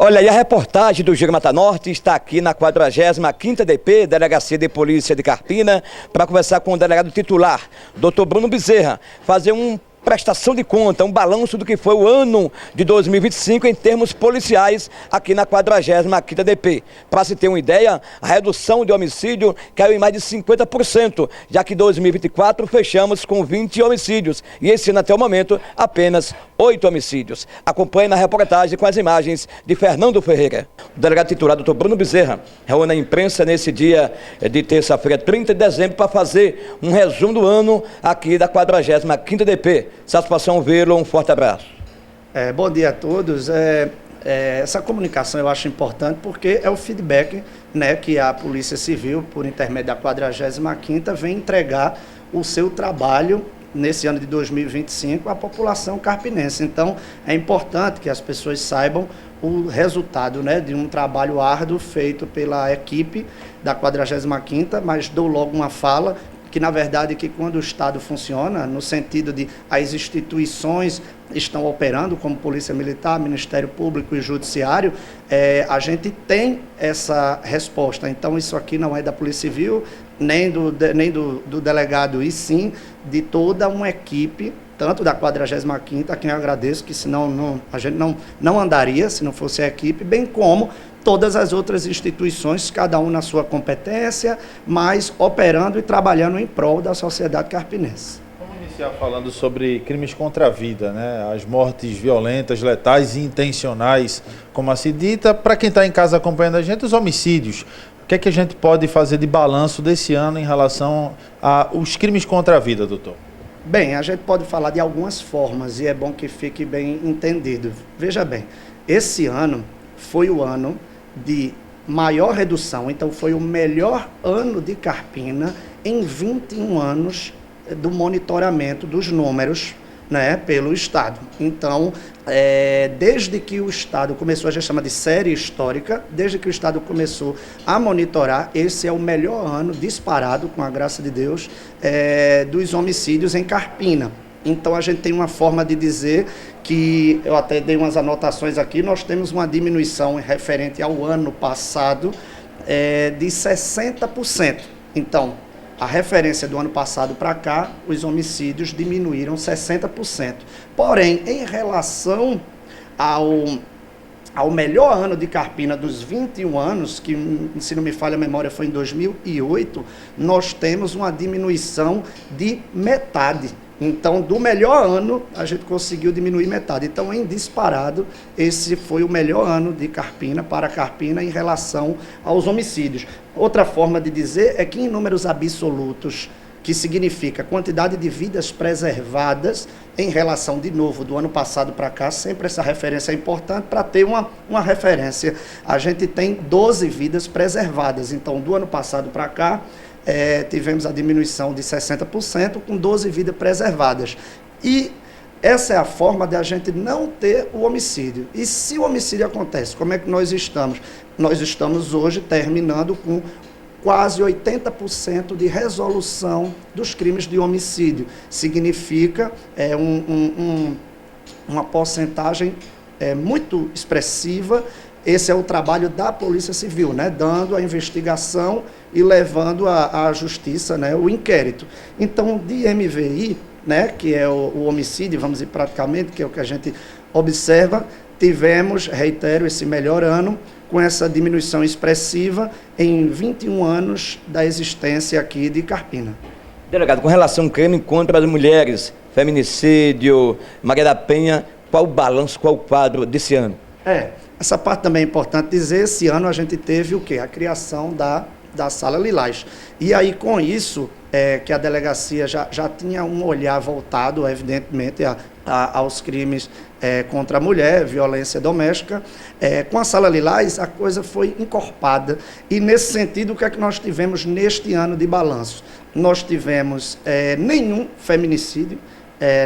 Olha, e a reportagem do Giro Mata Norte está aqui na 45ª DP, Delegacia de Polícia de Carpina, para conversar com o delegado titular, Dr. Bruno Bezerra, fazer uma prestação de conta, um balanço do que foi o ano de 2025 em termos policiais aqui na 45ª DP. Para se ter uma ideia, a redução de homicídio caiu em mais de 50%, já que em 2024 fechamos com 20 homicídios e esse ano até o momento apenas 8 homicídios. Acompanhe na reportagem com as imagens de Fernando Ferreira. O delegado titular, Dr. Bruno Bezerra, reúne a imprensa nesse dia de terça-feira, 30 de dezembro, para fazer um resumo do ano aqui da 45ª DP. Satisfação vê-lo, um forte abraço. Bom dia a todos. Essa comunicação eu acho importante porque é o feedback, né, que a Polícia Civil, por intermédio da 45ª, vem entregar o seu trabalho nesse ano de 2025 à população carpinense. Então, é importante que as pessoas saibam o resultado, né, de um trabalho árduo feito pela equipe da 45ª, mas dou logo uma fala que, na verdade, que quando o Estado funciona, no sentido de as instituições estão operando, como Polícia Militar, Ministério Público e Judiciário, a gente tem essa resposta. Então, isso aqui não é da Polícia Civil, nem do delegado, e sim de toda uma equipe, tanto da 45ª, a quem eu agradeço, que senão a gente não andaria se não fosse a equipe, bem como todas as outras instituições, cada um na sua competência, mas operando e trabalhando em prol da sociedade carpinense. Vamos iniciar falando sobre crimes contra a vida, né? As mortes violentas, letais e intencionais, como assim dita. Para quem está em casa acompanhando a gente, os homicídios. O que é que a gente pode fazer de balanço desse ano em relação aos crimes contra a vida, doutor? Bem, a gente pode falar de algumas formas e é bom que fique bem entendido. Veja bem, esse ano foi o ano de maior redução, então foi o melhor ano de Carpina em 21 anos do monitoramento dos números, né, pelo Estado. Então, desde que o Estado começou, a gente chama de série histórica, desde que o Estado começou a monitorar, esse é o melhor ano disparado, com a graça de Deus, dos homicídios em Carpina. Então, a gente tem uma forma de dizer que, eu até dei umas anotações aqui, nós temos uma diminuição referente ao ano passado de 60%. Então, a referência do ano passado para cá, os homicídios diminuíram 60%. Porém, em relação ao melhor ano de Carpina dos 21 anos, que, se não me falha a memória, foi em 2008, nós temos uma diminuição de metade. Então, do melhor ano, a gente conseguiu diminuir metade. Então, em disparado, esse foi o melhor ano de Carpina, para Carpina, em relação aos homicídios. Outra forma de dizer é que, em números absolutos, que significa quantidade de vidas preservadas, em relação, de novo, do ano passado para cá, sempre essa referência é importante para ter uma referência. A gente tem 12 vidas preservadas. Então, do ano passado para cá, tivemos a diminuição de 60%, com 12 vidas preservadas. E essa é a forma de a gente não ter o homicídio. E se o homicídio acontece, como é que nós estamos? Nós estamos hoje terminando com quase 80% de resolução dos crimes de homicídio. Significa uma porcentagem muito expressiva. Esse é o trabalho da Polícia Civil, né? Dando a investigação e levando à justiça, né, o inquérito. Então, de MVI, né, que é o homicídio, vamos dizer, praticamente, que é o que a gente observa, tivemos, reitero, esse melhor ano, com essa diminuição expressiva em 21 anos da existência aqui de Carpina. Delegado, com relação ao crime contra as mulheres, feminicídio, Maria da Penha, qual o balanço, qual o quadro desse ano? Essa parte também é importante dizer. Esse ano a gente teve o quê? A criação da Sala Lilás. E aí, com isso, que a delegacia já tinha um olhar voltado, evidentemente, aos crimes contra a mulher, violência doméstica. Com a Sala Lilás, a coisa foi encorpada. E, nesse sentido, o que é que nós tivemos neste ano de balanço? Nós tivemos nenhum feminicídio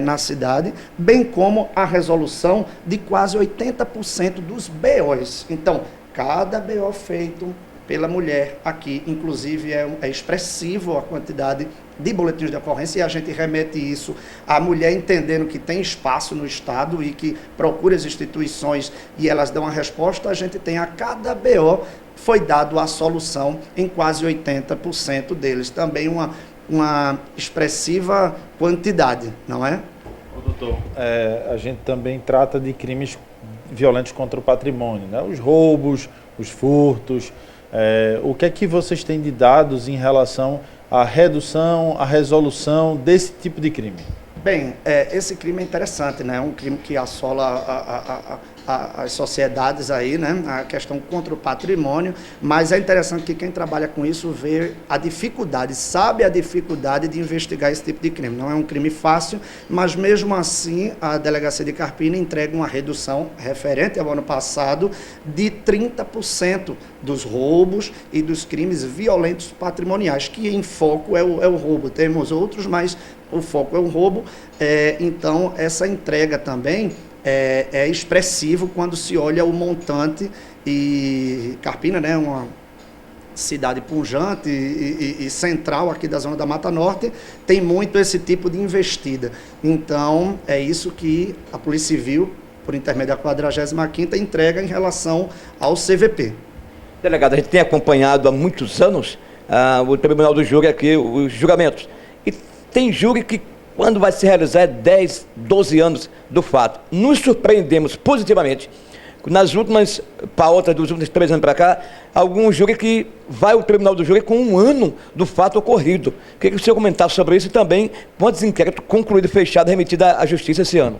na cidade, bem como a resolução de quase 80% dos BOs. Então, cada BO feito pela mulher aqui. Inclusive, é expressivo a quantidade de boletins de ocorrência, e a gente remete isso à mulher entendendo que tem espaço no Estado e que procura as instituições e elas dão a resposta. A gente tem a cada BO foi dado a solução em quase 80% deles. Também uma expressiva quantidade, não é? Doutor, a gente também trata de crimes violentos contra o patrimônio, né? Os roubos, os furtos. O que é que vocês têm de dados em relação à redução, à resolução desse tipo de crime? Bem, esse crime é interessante, né? É um crime que assola as sociedades aí, né? A questão contra o patrimônio, mas é interessante que quem trabalha com isso vê a dificuldade, sabe a dificuldade de investigar esse tipo de crime. Não é um crime fácil, mas mesmo assim a Delegacia de Carpina entrega uma redução referente ao ano passado de 30% dos roubos e dos crimes violentos patrimoniais, que em foco é o roubo. Temos outros, mas o foco é o roubo. Então, essa entrega também é expressivo quando se olha o montante. E Carpina, né, uma cidade pujante e central aqui da zona da Mata Norte, tem muito esse tipo de investida. Então, é isso que a Polícia Civil, por intermédio da 45ª, entrega em relação ao CVP. Delegado, a gente tem acompanhado há muitos anos o Tribunal do Júri aqui, os julgamentos. E tem júri que, quando vai se realizar, 10, 12 anos do fato. Nos surpreendemos positivamente. Nas últimas pautas dos últimos 3 anos para cá, algum júri que vai ao Tribunal do Júri com 1 ano do fato ocorrido. Queria que o senhor comentasse sobre isso e também quantos inquéritos concluídos, fechados, remetidos à Justiça esse ano.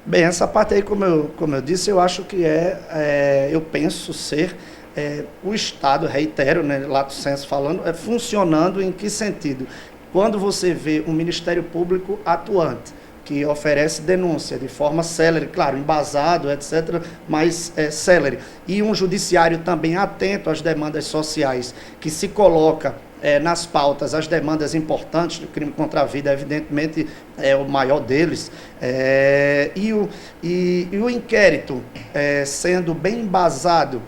Bem, essa parte aí, como eu disse, eu acho que eu penso ser o Estado, reitero, né, lato sensu falando, funcionando em que sentido? Quando você vê um Ministério Público atuante, que oferece denúncia de forma célere, claro, embasado, etc., mas célere, e um judiciário também atento às demandas sociais, que se coloca nas pautas as demandas importantes do crime contra a vida, evidentemente é o maior deles, e o inquérito sendo bem embasado,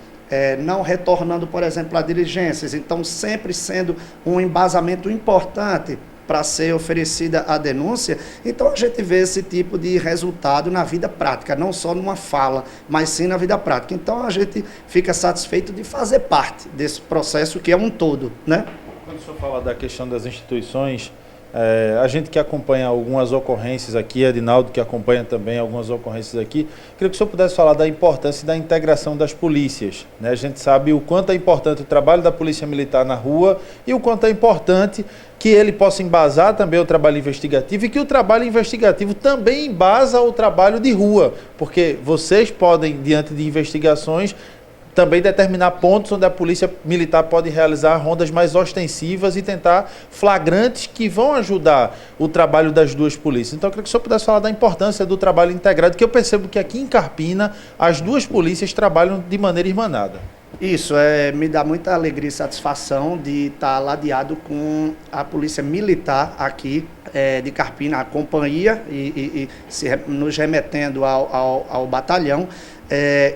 não retornando, por exemplo, a diligências, então sempre sendo um embasamento importante para ser oferecida a denúncia. Então a gente vê esse tipo de resultado na vida prática, não só numa fala, mas sim na vida prática. Então a gente fica satisfeito de fazer parte desse processo que é um todo, né? Quando o senhor fala da questão das instituições, a gente que acompanha algumas ocorrências aqui, Edinaldo que acompanha também algumas ocorrências aqui, queria que o senhor pudesse falar da importância da integração das polícias, né? A gente sabe o quanto é importante o trabalho da Polícia Militar na rua e o quanto é importante que ele possa embasar também o trabalho investigativo e que o trabalho investigativo também embasa o trabalho de rua, porque vocês podem, diante de investigações, também determinar pontos onde a Polícia Militar pode realizar rondas mais ostensivas e tentar flagrantes que vão ajudar o trabalho das duas polícias. Então, eu queria que o senhor pudesse falar da importância do trabalho integrado, que eu percebo que aqui em Carpina as duas polícias trabalham de maneira irmanada. Isso, me dá muita alegria e satisfação de estar ladeado com a Polícia Militar aqui de Carpina, a companhia, e nos remetendo ao batalhão.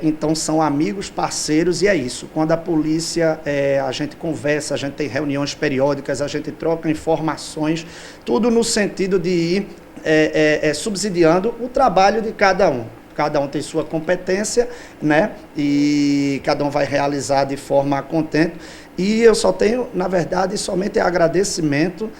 Então são amigos, parceiros, e é isso. Quando a polícia, a gente conversa, a gente tem reuniões periódicas, a gente troca informações, tudo no sentido de ir subsidiando o trabalho de cada um. Cada um tem sua competência, né? E cada um vai realizar de forma contente. E eu só tenho, na verdade, somente agradecimento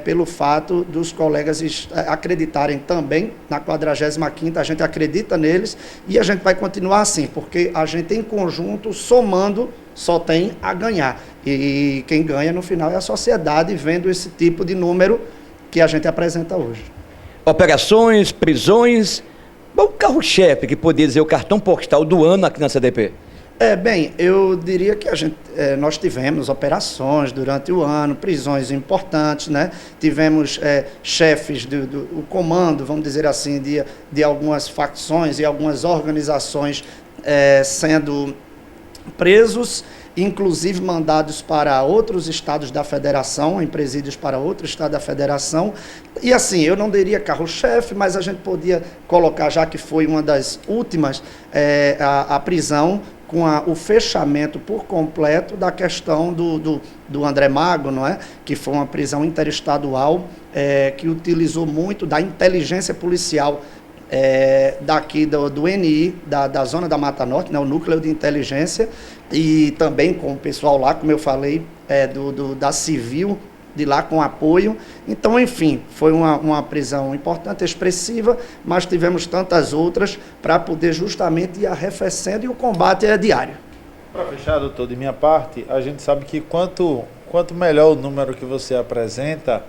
pelo fato dos colegas acreditarem também na 45ª, a gente acredita neles e a gente vai continuar assim, porque a gente em conjunto, somando, só tem a ganhar. E quem ganha no final é a sociedade, vendo esse tipo de número que a gente apresenta hoje. Operações, prisões, o carro-chefe que poderia dizer o cartão postal do ano aqui na CDP? Bem, eu diria que nós tivemos operações durante o ano, prisões importantes, né? Tivemos chefes do comando, vamos dizer assim, de algumas facções e algumas organizações sendo presos, inclusive mandados para outros estados da federação, em presídios para outro estado da federação. E assim, eu não diria carro-chefe, mas a gente podia colocar, já que foi uma das últimas, a prisão com o fechamento por completo da questão do André Mago, não é? Que foi uma prisão interestadual que utilizou muito da inteligência policial daqui do NI, da Zona da Mata Norte, né, o Núcleo de Inteligência, e também com o pessoal lá, como eu falei, da Civil, de lá com apoio. Então, enfim, foi uma prisão importante, expressiva, mas tivemos tantas outras para poder justamente ir arrefecendo, e o combate é diário. Para fechar, doutor, de minha parte, a gente sabe que quanto melhor o número que você apresenta,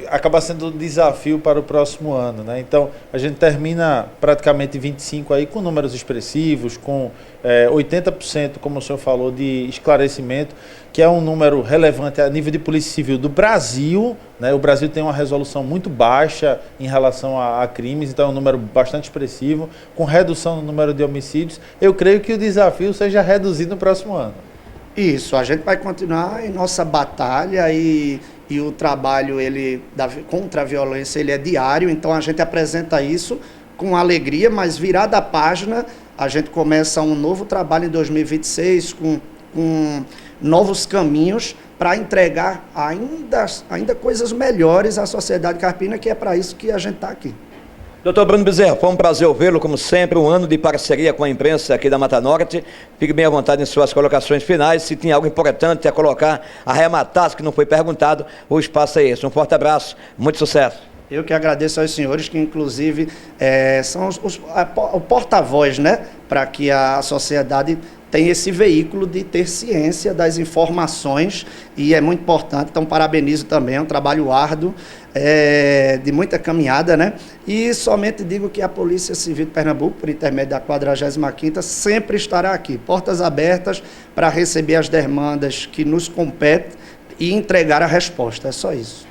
acaba sendo um desafio para o próximo ano, né? Então, a gente termina praticamente 25 aí com números expressivos, com 80%, como o senhor falou, de esclarecimento, que é um número relevante a nível de Polícia Civil do Brasil, né? O Brasil tem uma resolução muito baixa em relação a crimes, então é um número bastante expressivo, com redução no número de homicídios. Eu creio que o desafio seja reduzido no próximo ano. Isso, a gente vai continuar em nossa batalha e o trabalho contra a violência ele é diário, então a gente apresenta isso com alegria, mas virada a página, a gente começa um novo trabalho em 2026 com novos caminhos para entregar ainda coisas melhores à sociedade carpina, que é para isso que a gente está aqui. Doutor Bruno Bezerra, foi um prazer ouvi-lo, como sempre, um ano de parceria com a imprensa aqui da Mata Norte. Fique bem à vontade em suas colocações finais. Se tem algo importante a colocar, arrematar, que não foi perguntado, o espaço é esse. Um forte abraço, muito sucesso. Eu que agradeço aos senhores, que inclusive são o porta-voz, né, para que a sociedade tem esse veículo de ter ciência das informações, e é muito importante, então parabenizo também, é um trabalho árduo, de muita caminhada, né? E somente digo que a Polícia Civil de Pernambuco, por intermédio da 45ª, sempre estará aqui, portas abertas para receber as demandas que nos competem e entregar a resposta, é só isso.